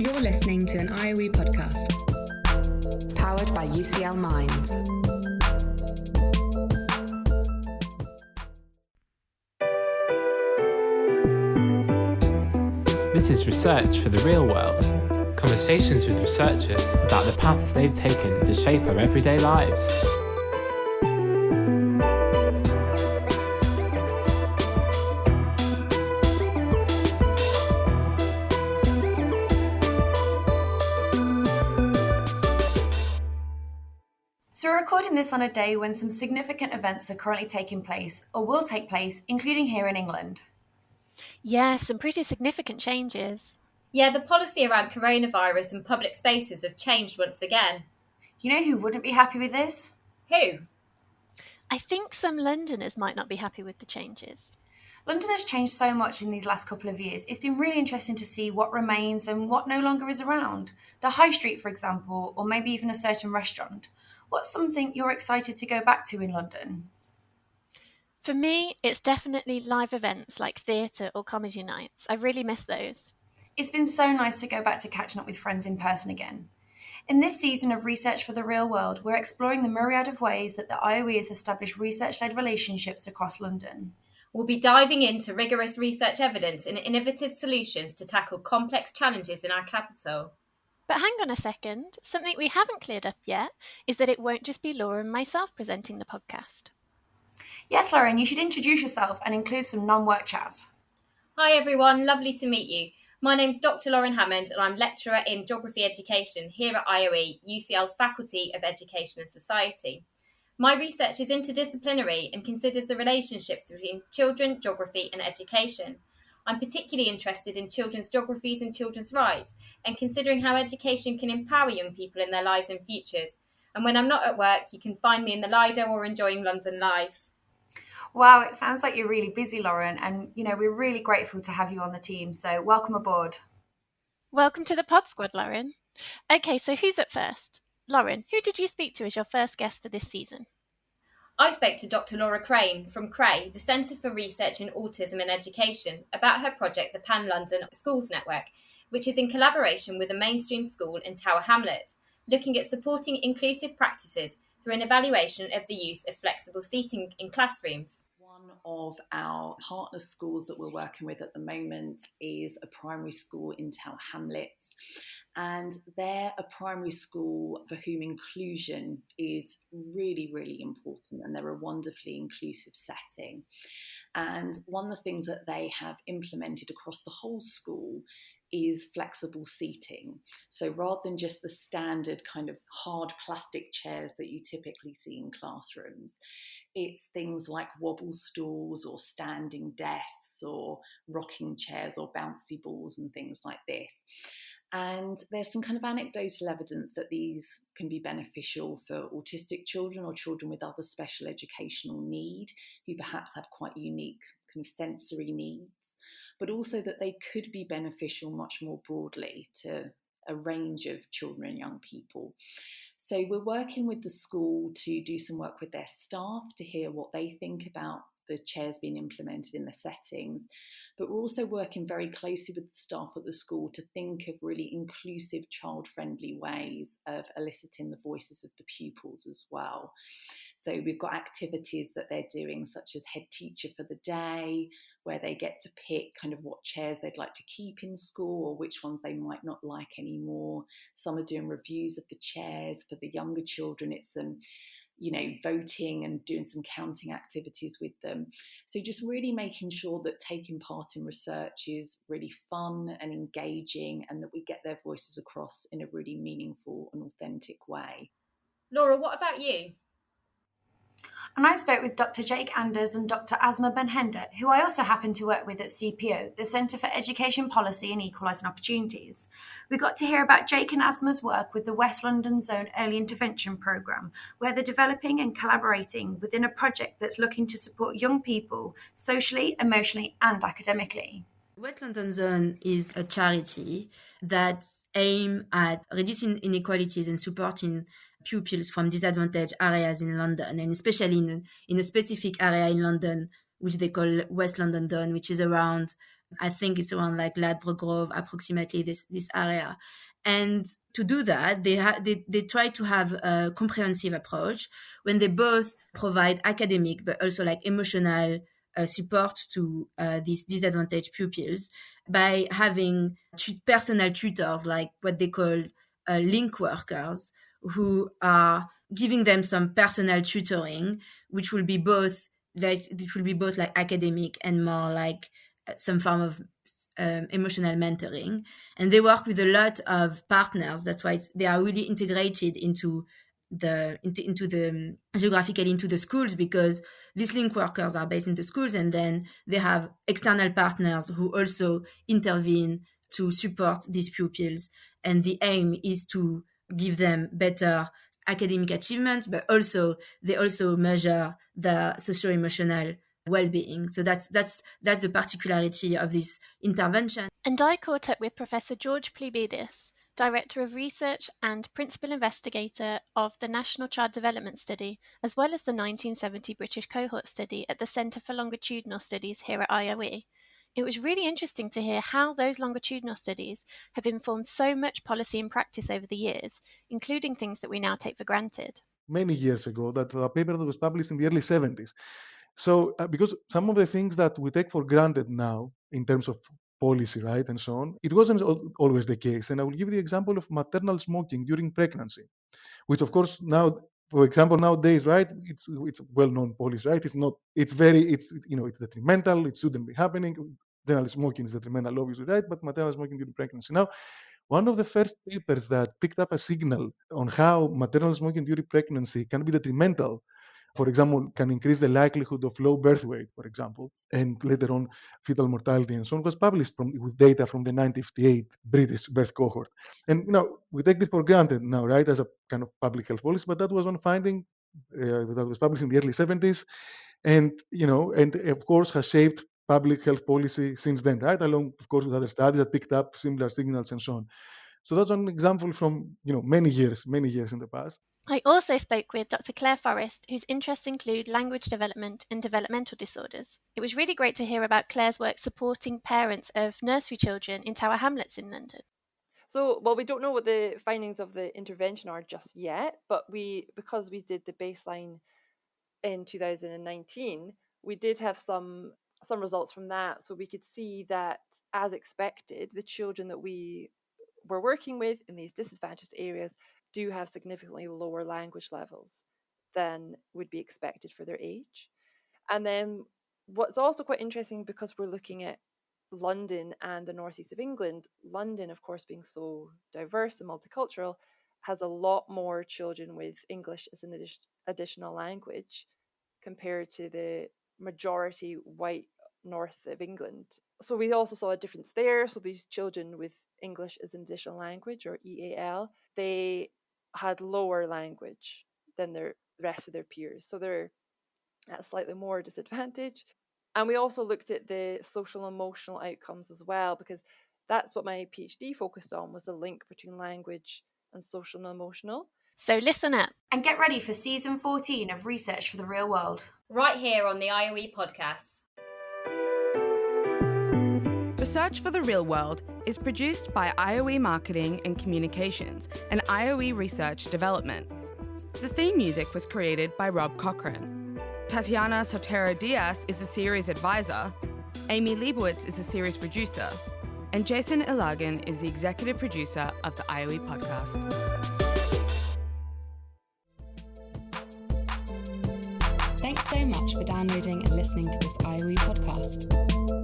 You're listening to an IOE podcast. Powered by UCL Minds. This is Research for the Real World. Conversations with researchers about the paths they've taken to shape our everyday lives. So we're recording this on a day when some significant events are currently taking place, or will take place, including here in England. Yeah, some pretty significant changes. Yeah, the policy around coronavirus and public spaces have changed once again. You know who wouldn't be happy with this? Who? I think some Londoners might not be happy with the changes. London has changed so much in these last couple of years. It's been really interesting to see what remains and what no longer is around. The high street, for example, or maybe even a certain restaurant. What's something you're excited to go back to in London? For me, it's definitely live events like theatre or comedy nights. I really miss those. It's been so nice to go back to catching up with friends in person again. In this season of Research for the Real World, we're exploring the myriad of ways that the IOE has established research-led relationships across London. We'll be diving into rigorous research evidence and innovative solutions to tackle complex challenges in our capital. But hang on a second, something we haven't cleared up yet is that it won't just be Laura and myself presenting the podcast. Yes, Lauren, you should introduce yourself and include some non-work chat. Hi everyone, lovely to meet you. My name's Dr. Lauren Hammond and I'm lecturer in Geography Education here at IOE, UCL's Faculty of Education and Society. My research is interdisciplinary and considers the relationships between children, geography and education. I'm particularly interested in children's geographies and children's rights and considering how education can empower young people in their lives and futures. And when I'm not at work, you can find me in the Lido or enjoying London life. Wow, it sounds like you're really busy, Lauren, and we're really grateful to have you on the team, so welcome aboard. Welcome to the Pod Squad, Lauren. Okay, so who's up first? Lauren, who did you speak to as your first guest for this season? I spoke to Dr. Laura Crane from CRAE, the Centre for Research in Autism and Education, about her project, the Pan-London Schools Network, which is in collaboration with a mainstream school in Tower Hamlets, looking at supporting inclusive practices through an evaluation of the use of flexible seating in classrooms. One of our partner schools that we're working with at the moment is a primary school in Tower Hamlets. And they're a primary school for whom inclusion is really, really important, and they're a wonderfully inclusive setting. And one of the things that they have implemented across the whole school is flexible seating. So rather than just the standard kind of hard plastic chairs that you typically see in classrooms, it's things like wobble stools or standing desks or rocking chairs or bouncy balls and things like this. And there's some kind of anecdotal evidence that these can be beneficial for autistic children or children with other special educational need who perhaps have quite unique kind of sensory needs, but also that they could be beneficial much more broadly to a range of children and young people. So we're working with the school to do some work with their staff to hear what they think about the chairs being implemented in the settings, but we're also working very closely with the staff at the school to think of really inclusive, child-friendly ways of eliciting the voices of the pupils as well. So we've got activities that they're doing, such as head teacher for the day, where they get to pick kind of what chairs they'd like to keep in school or which ones they might not like anymore. Some are doing reviews of the chairs. For the younger children, it's voting and doing some counting activities with them. So just really making sure that taking part in research is really fun and engaging and that we get their voices across in a really meaningful and authentic way. Laura, what about you? And I spoke with Dr. Jake Anders and Dr. Asma Benhenda, who I also happen to work with at CPO, the Centre for Education Policy and Equalising Opportunities. We got to hear about Jake and Asma's work with the West London Zone Early Intervention Programme, where they're developing and collaborating within a project that's looking to support young people socially, emotionally and academically. West London Zone is a charity that aims at reducing inequalities and supporting pupils from disadvantaged areas in London, and especially in a specific area in London, which they call West London Zone, which is around I think it's around like Ladbroke Grove, approximately this area. And to do that, they try to have a comprehensive approach when they both provide academic but also like emotional support to these disadvantaged pupils by having personal tutors, like what they call link workers, who are giving them some personal tutoring, which will be both like academic and more like some form of emotional mentoring. And they work with a lot of partners. That's why they are really integrated into the geographically into the schools, because these link workers are based in the schools, and then they have external partners who also intervene to support these pupils. And the aim is to give them better academic achievements, but also they also measure the socio-emotional well-being. So that's the particularity of this intervention. And I caught up with Professor George Ploubidis, Director of Research and Principal Investigator of the National Child Development Study, as well as the 1970 British Cohort Study at the Centre for Longitudinal Studies here at IOE. It was really interesting to hear how those longitudinal studies have informed so much policy and practice over the years, including things that we now take for granted. Many years ago, that a paper that was published in the early 70s. So because some of the things that we take for granted now in terms of policy, right, and so on, it wasn't always the case. And I will give the example of maternal smoking during pregnancy, which of course now, for example, nowadays, right, it's well-known policy, right? It's detrimental. It shouldn't be happening. Generally, smoking is detrimental, obviously, right? But maternal smoking during pregnancy. Now, one of the first papers that picked up a signal on how maternal smoking during pregnancy can be detrimental, for example, can increase the likelihood of low birth weight, for example, and later on fetal mortality and so on, was published with data from the 1958 British birth cohort. And we take this for granted now, right, as a kind of public health policy, but that was one finding that was published in the early 70s, and of course has shaped public health policy since then, right, along, of course, with other studies that picked up similar signals and so on. So that's one example from many years in the past. I also spoke with Dr. Claire Forrest, whose interests include language development and developmental disorders. It was really great to hear about Claire's work supporting parents of nursery children in Tower Hamlets in London. So, we don't know what the findings of the intervention are just yet, but because we did the baseline in 2019, we did have some results from that. So we could see that, as expected, the children that we were working with in these disadvantaged areas do have significantly lower language levels than would be expected for their age. And then what's also quite interesting, because we're looking at London and the northeast of England, London, of course, being so diverse and multicultural, has a lot more children with English as an additional language compared to the majority white north of England. So we also saw a difference there. So these children with English as an additional language, or EAL, they had lower language than the rest of their peers. So they're at a slightly more disadvantage. And we also looked at the social and emotional outcomes as well, because that's what my PhD focused on, was the link between language and social and emotional. So listen up. And get ready for season 14 of Research for the Real World. Right here on the IOE podcast. Research for the Real World is produced by IOE Marketing and Communications and IOE Research Development. The theme music was created by Rob Cochran. Tatiana Sotero-Diaz is the series advisor, Amy Leibowitz is the series producer, and Jason Ilagan is the executive producer of the IOE podcast. Thanks so much for downloading and listening to this IOE podcast.